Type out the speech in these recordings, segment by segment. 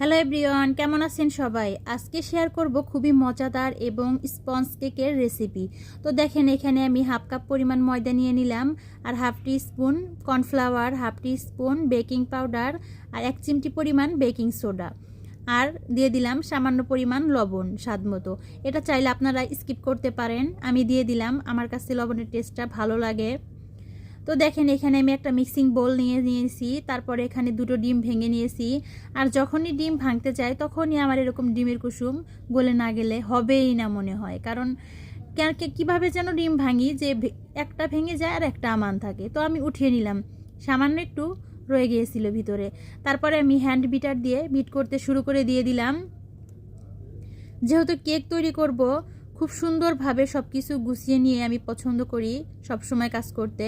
Hello everyone, কেমন আছেন সবাই? আজকে শেয়ার করব খুবই মজাদার এবং স্পঞ্জ কেকের রেসিপি। তো দেখেন, এখানে আমি হাফ কাপ পরিমাণ ময়দা নিয়ে নিলাম, আর হাফ টি স্পুন কর্নফ্লাওয়ার, হাফ টি স্পুন বেকিং পাউডার, আর 1 চিমটি পরিমাণ বেকিং সোডা, আর দিয়ে দিলাম সামান্য পরিমাণ লবণ স্বাদ মতো। এটা চাইলে আপনারা স্কিপ করতে পারেন, আমি দিয়ে দিলাম, আমার কাছে লবণের টেস্টটা ভালো লাগে। তো দেখেন, এখানে আমি একটা মিক্সিং বোল নিয়েছি, তারপরে এখানে দুটো ডিম ভেঙে নিয়েছি। আর যখনই ডিম ভাঙতে চাই তখনই আমার এরকম ডিমের কুসুম গলে না গেলে হবেই না মনে হয়, কারণ কিভাবে যেন ডিম ভাঙি যে একটা ভেঙে যায় আর একটা আমান থাকে। তো আমি উঠিয়ে নিলাম, সামান্য একটু রয়ে গিয়েছিল ভিতরে। তারপরে আমি হ্যান্ড বিটার দিয়ে বিট করতে শুরু করে দিয়ে দিলাম। যেহেতু কেক তৈরি করব, খুব সুন্দরভাবে সব কিছু গুছিয়ে নিয়ে আমি পছন্দ করি সব সময় কাজ করতে।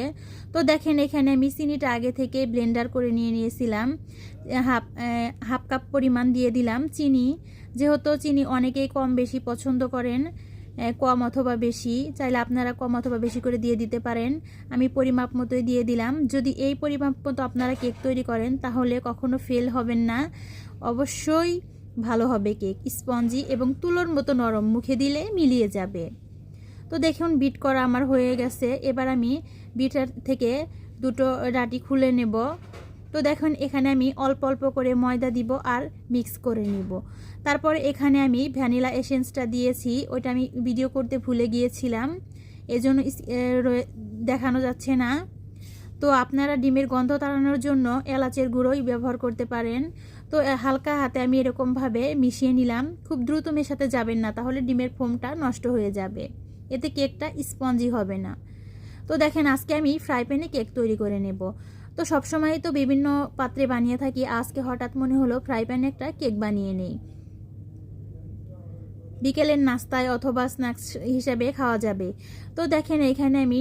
তো দেখেন, এখানে আমি চিনিটা আগে থেকে ব্লেন্ডার করে নিয়েছিলাম। হাফ কাপ পরিমাণ দিয়ে দিলাম চিনি। যেহেতু চিনি অনেকেই কম বেশি পছন্দ করেন, কম অথবা বেশি, চাইলে আপনারা কম অথবা বেশি করে দিয়ে দিতে পারেন। আমি পরিমাপ মতোই দিয়ে দিলাম। যদি এই পরিমাপ মতো আপনারা কেক তৈরি করেন তাহলে কখনো ফেল হবেন না, অবশ্যই ভালো হবে কেক, স্পঞ্জি এবং তুলোর মতো নরম, মুখে দিলে মিলিয়ে যাবে। তো দেখুন, বিট করা আমার হয়ে গেছে। এবার আমি বিটার থেকে দুটো ডাটি খুলে নেব। তো দেখুন, এখানে আমি অল্প অল্প করে ময়দা দিব আর মিক্স করে নিব। তারপর এখানে আমি ভ্যানিলা এসেন্সটা দিয়েছি, ওইটা আমি ভিডিও করতে ভুলে গিয়েছিলাম, এজন্য দেখানো যাচ্ছে না। তো আপনারা ডিমের গন্ধ তাড়ানোর জন্য এলাচের গুঁড়োই ব্যবহার করতে পারেন। তো হালকা হাতে আমি এরকমভাবে মিশিয়ে নিলাম। খুব দ্রুত মেশাতে যাবেন না, তাহলে ডিমের ফোমটা নষ্ট হয়ে যাবে, এতে কেকটা স্পঞ্জি হবে না। তো দেখেন, আজকে আমি ফ্রাই প্যানে কেক তৈরি করে নেব। তো সবসময় তো বিভিন্ন পাত্রে বানিয়ে থাকি, আজকে হঠাৎ মনে হলো ফ্রাই প্যানে একটা কেক বানিয়ে নেই, বিকেলের নাস্তায় অথবা স্ন্যাক্স হিসেবে খাওয়া যাবে। তো দেখেন, এখানে আমি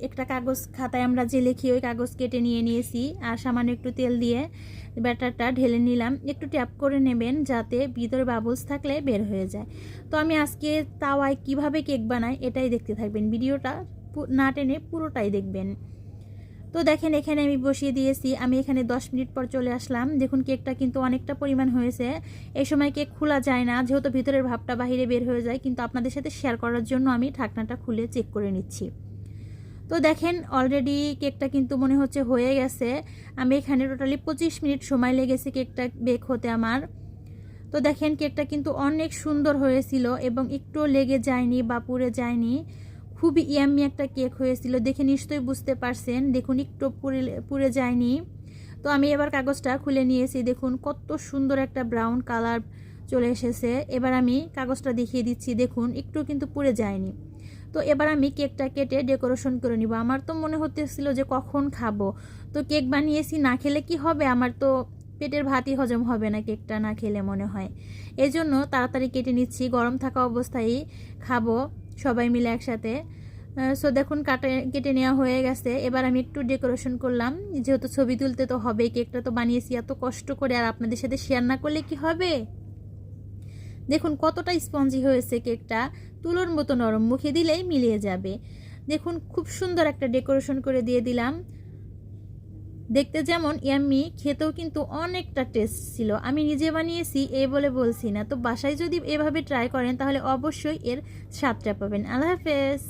একটা কাগজ খাতায় আমরা যে লিখি ওই কাগজ কেটে নিয়েছি, আর সামান্য একটু তেল দিয়ে ব্যাটারটা ঢেলে নিলাম। একটু ট্যাপ করে নেবেন যাতে ভিতরে বাবলস থাকলে বের হয়ে যায়। তো আমি আজকে তাওয়ায় কিভাবে কেক বানাই এটাই দেখতে থাকবেন, ভিডিওটা না টেনে পুরোটাই দেখবেন। তো দেখেন, এখানে আমি বসিয়ে দিয়েছি। আমি এখানে 10 মিনিট পর চলে আসলাম। দেখুন, কেকটা কিন্তু অনেকটা পরিমাণ হয়েছে। এই সময় কেক খোলা যায় না, যেহেতু ভিতরের ভাবটা বাহিরে বের হয়ে যায়, কিন্তু আপনাদের সাথে শেয়ার করার জন্য আমি ঢাকনাটা খুলে চেক করে নিচ্ছি। তো দেখেন, অলরেডি কেকটা কিন্তু মনে হচ্ছে হয়ে গেছে। আমি এখানে টোটালি 25 মিনিট সময় লেগেছে কেকটা বেক হতে আমার। তো দেখেন, কেকটা কিন্তু অনেক সুন্দর হয়েছিল এবং একটু লেগে যায়নি বা পুড়ে যায়নি। খুবই ইয়াম্মি একটা কেক হয়েছিল, দেখে নিশ্চয়ই বুঝতে পারছেন। দেখুন, একটু পুড়ে যায়নি। তো আমি এবার কাগজটা খুলে নিয়েছি, দেখুন কত সুন্দর একটা ব্রাউন কালার চলে এসেছে। এবার আমি কাগজটা দেখিয়ে দিচ্ছি, দেখুন একটু কিন্তু পুড়ে যায়নি। তো এবার আমি কেকটা কেটে ডেকোরেশন করে নিব। আমার তো মনে হতেছিল যে কখন খাবো, তো কেক বানিয়েছি, না খেলে কি হবে, আমার তো পেটের ভাতই হজম হবে না কেকটা না খেলে মনে হয়। এই জন্য তাড়াতাড়ি কেটে নিচ্ছি, গরম থাকা অবস্থায় খাবো সবাই মিলে একসাথে। সো দেখুন, কেটে নেওয়া হয়ে গেছে। এবার আমি একটু ডেকোরেশন করলাম, যেহেতু ছবি তুলতে তো হবে, কেকটা তো বানিয়েছি এত কষ্ট করে, আর আপনাদের সাথে শেয়ার না করলে কি হবে। দেখুন কতটা স্পঞ্জি হয়েছে কেকটা, তুলোর মতো নরম, মুখে দিলেই মিলিয়ে যাবে। দেখুন, খুব সুন্দর একটা ডেকোরেশন করে দিয়ে দিলাম। দেখতে যেমন ইয়াম্মি, খেতেও কিন্তু অনেকটা টেস্ট ছিল। আমি নিজে বানিয়েছি এই বলে বলছি না, তো বাসায় যদি এভাবে ট্রাই করেন তাহলে অবশ্যই এর স্বাদটা পাবেন। আল্লাহ হাফেজ।